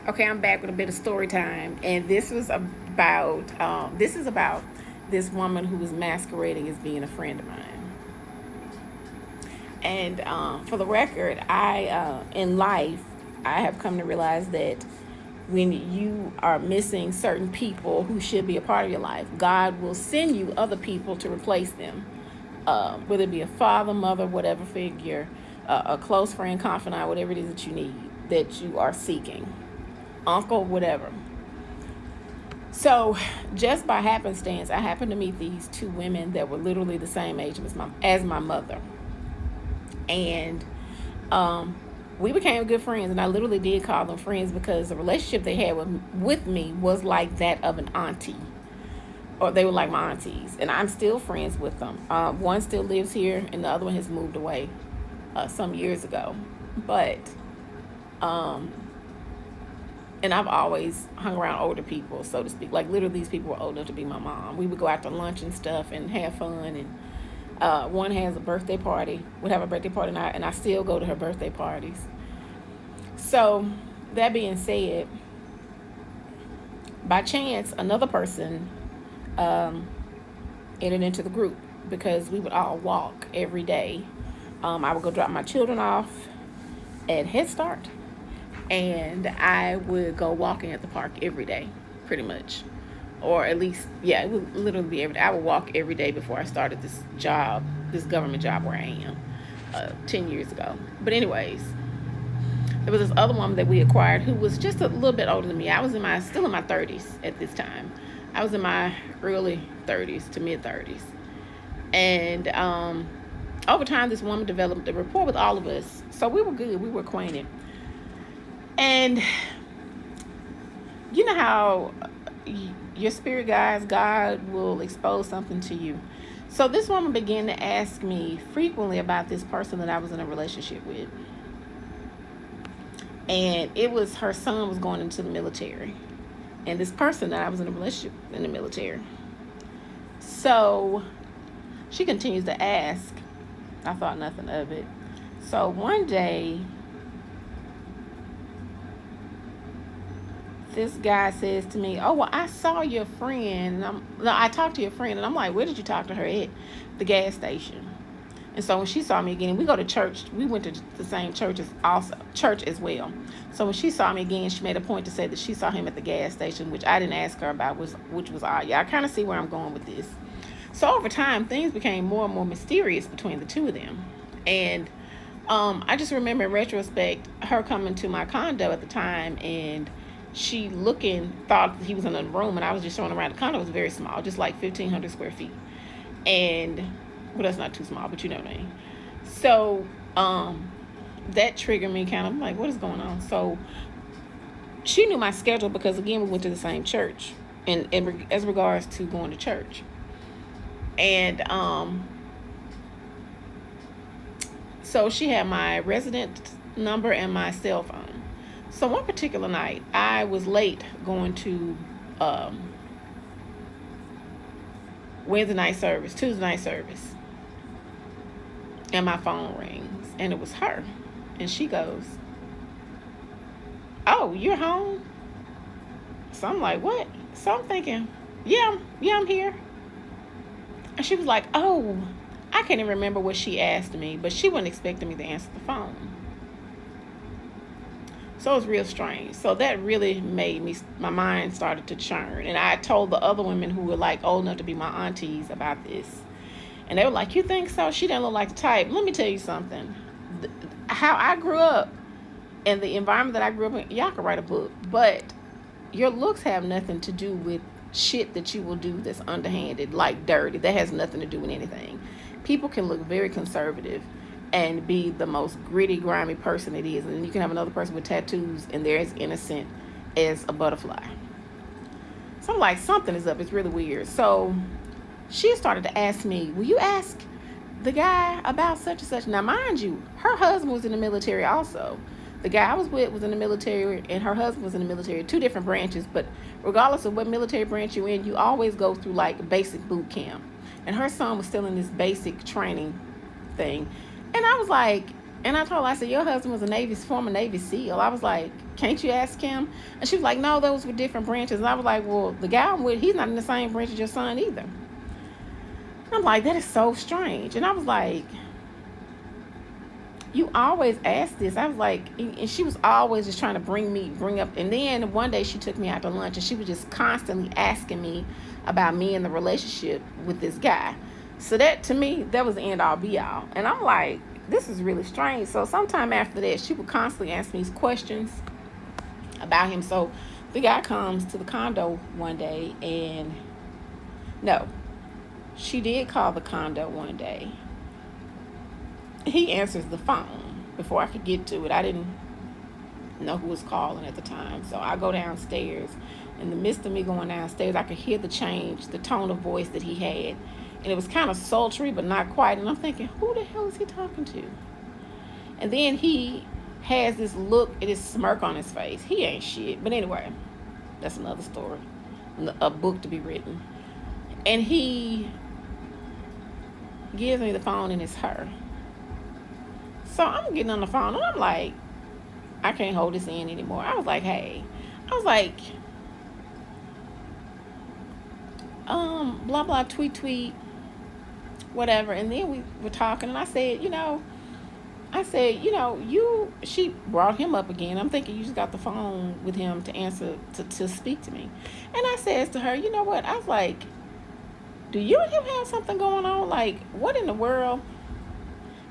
Okay, I'm back with a bit of story time, and this is about this woman who was masquerading as being a friend of mine. And for the record, in life, I have come to realize that when you are missing certain people who should be a part of your life, God will send you other people to replace them, whether it be a father, mother, whatever figure, a close friend, confidant, whatever it is that you need, that you are seeking, uncle, whatever. So, just by happenstance, I happened to meet these two women that were literally the same age as my mother, and um, we became good friends. And I literally did call them friends because the relationship they had with me was like that of an auntie, or they were like my aunties, and I'm still friends with them. One still lives here, and the other one has moved away some years ago, but um, and I've always hung around older people, so to speak. Like literally, these people were old enough to be my mom. We would go out to lunch and stuff and have fun. And one has a birthday party. Would have a birthday party, and I still go to her birthday parties. So that being said, by chance, another person um, entered into the group because we would all walk every day. I would go drop my children off at Head Start, and I would go walking at the park every day, pretty much. Or at least, yeah, it would literally be every day. I would walk every day before I started this job, this government job where I am, 10 years ago. But anyways, there was this other woman that we acquired who was just a little bit older than me. I was still in my 30s at this time. I was in my early 30s to mid 30s. And over time, this woman developed a rapport with all of us. So we were good. We were acquainted. And you know how your spirit guides, God will expose something to you. So this woman began to ask me frequently about this person that I was in a relationship with. And it was her son was going into the military. And this person that I was in a relationship in the military. So she continues to ask. I thought nothing of it. So one day, this guy says to me, "Oh, well, I saw your friend." I talked to your friend, and I'm like, "Where did you talk to her at?" The gas station. And so when she saw me again, we go to church. We went to the same church as well. So when she saw me again, she made a point to say that she saw him at the gas station, which I didn't ask her about, which was odd. Yeah, I kind of see where I'm going with this. So over time, things became more and more mysterious between the two of them, and I just remember in retrospect her coming to my condo at the time, and she thought he was in a room, and I was just showing around. The condo was very small, just like 1,500 square feet, and well, that's not too small, but you know what I mean. So that triggered me kind of. I'm like, what is going on? So she knew my schedule because again, we went to the same church, and as regards to going to church, and so she had my resident number and my cell phone. So one particular night, I was late going to Tuesday night service, and my phone rings, and it was her, and she goes, "Oh, you're home?" So I'm like, "What?" So I'm thinking, yeah, I'm here. And she was like, "Oh, I can't even remember what she asked me, but she wasn't expecting me to answer the phone." So it was real strange. So that really made my mind started to churn. And I told the other women who were like old enough to be my aunties about this. And they were like, "You think so? She didn't look like the type." Let me tell you something. How I grew up and the environment that I grew up in, y'all could write a book. But your looks have nothing to do with shit that you will do that's underhanded, like dirty. That has nothing to do with anything. People can look very conservative and be the most gritty, grimy person it is. And then you can have another person with tattoos and they're as innocent as a butterfly. So I'm like, something is up. It's really weird. So she started to ask me, "Will you ask the guy about such and such?" Now, mind you, her husband was in the military also. The guy I was with was in the military, and her husband was in the military. Two different branches, but regardless of what military branch you're in, you always go through like basic boot camp. And her son was still in this basic training thing. And I was like, And I told her, I said, your husband was a former Navy SEAL. I was like, can't you ask him? And she was like, no, those were different branches. And I was like, well, the guy I'm with, he's not in the same branch as your son either. And I'm like, that is so strange. And I was like, you always ask this. I was like, and she was always just trying to bring up. And then one day she took me out to lunch and she was just constantly asking me about me and the relationship with this guy. So that, to me, that was the end all be all. And I'm like, this is really strange. So sometime after that, she would constantly ask me these questions about him. So the guy comes to the condo one day, and no, she did call the condo one day. He answers the phone before I could get to it. I didn't know who was calling at the time. So I go downstairs. In the midst of me going downstairs, I could hear the change, the tone of voice that he had. And it was kind of sultry, but not quite. And I'm thinking, who the hell is he talking to? And then he has this look and this smirk on his face. He ain't shit. But anyway, that's another story. A book to be written. And he gives me the phone, and it's her. So I'm getting on the phone, and I'm like, I can't hold this in anymore. I was like, hey. I was like, blah, blah, tweet, whatever. And then we were talking, and I said, she brought him up again. I'm thinking you just got the phone with him to answer, to speak to me. And I says to her, you know what? I was like, do you and him have something going on? Like, what in the world?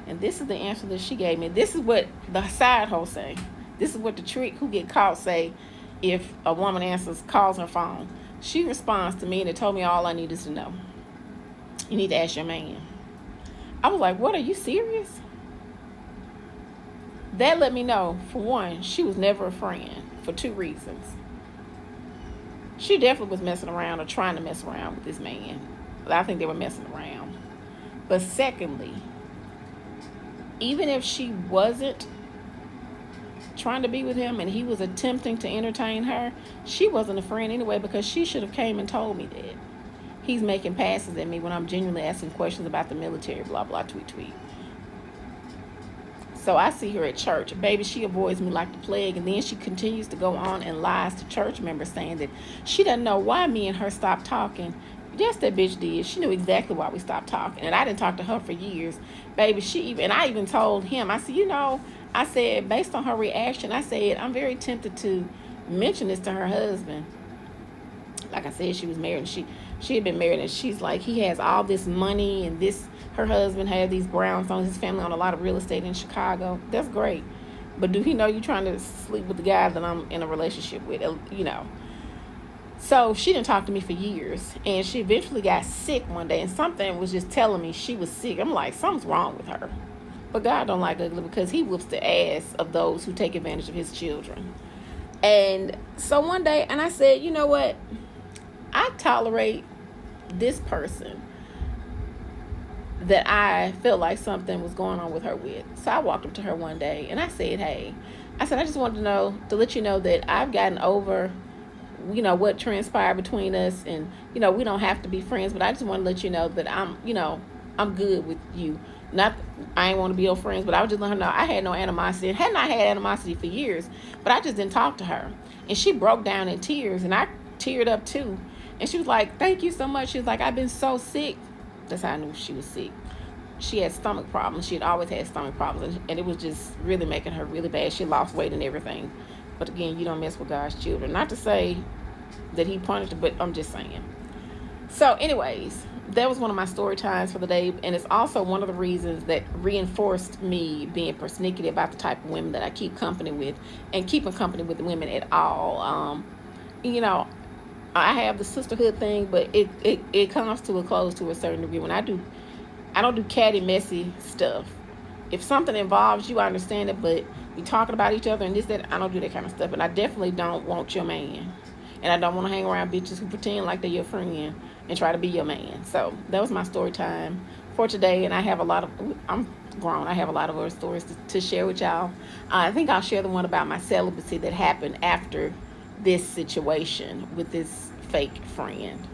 And this is the answer that she gave me. This is what the side hoe say. This is what the trick who get caught say if a woman calls her phone. She responds to me, and it told me all I needed to know. You need to ask your man. I was like, what, are you serious? That let me know, for one, she was never a friend for two reasons. She definitely was messing around or trying to mess around with this man. I think they were messing around. But secondly, even if she wasn't trying to be with him and he was attempting to entertain her, she wasn't a friend anyway, because she should have came and told me that. He's making passes at me when I'm genuinely asking questions about the military, blah, blah, tweet. So I see her at church. Baby, she avoids me like the plague. And then she continues to go on and lies to church members, saying that she doesn't know why me and her stopped talking. Yes, that bitch did. She knew exactly why we stopped talking. And I didn't talk to her for years. Baby, I even told him, I said, I said, based on her reaction, I said, I'm very tempted to mention this to her husband. Like I said, she was married, and she had been married, and she's like, he has all this money, and her husband had these brownstones, his family owned a lot of real estate in Chicago. That's great. But do he know you trying to sleep with the guy that I'm in a relationship with, So she didn't talk to me for years, and she eventually got sick one day, and something was just telling me she was sick. I'm like, something's wrong with her. But God don't like ugly, because he whoops the ass of those who take advantage of his children. And so one day, and I said, you know what? I tolerate this person that I felt like something was going on with her with. So I walked up to her one day, and I said, hey, I just wanted to let you know that I've gotten over what transpired between us, and we don't have to be friends, but I just want to let you know that I'm good with you. Not, I ain't want to be your friends, but I was just letting her know I had no animosity, and hadn't I had animosity for years, but I just didn't talk to her. And she broke down in tears, and I teared up too. And she was like, thank you so much. She was like, I've been so sick. That's how I knew she was sick. She had stomach problems. She had always had stomach problems, and it was just really making her really bad. She lost weight and everything. But again, you don't mess with God's children. Not to say that he punished her, but I'm just saying. So anyways, that was one of my story times for the day, and it's also one of the reasons that reinforced me being persnickety about the type of women that I keep company with, and keeping company with the women at all. I have the sisterhood thing, but it comes to a close to a certain degree. When I don't do catty, messy stuff. If something involves you, I understand it, but we talking about each other and this, that, I don't do that kind of stuff. And I definitely don't want your man. And I don't want to hang around bitches who pretend like they're your friend and try to be your man. So that was my story time for today. And I'm grown. I have a lot of other stories to share with y'all. I think I'll share the one about my celibacy that happened after this situation with this fake friend.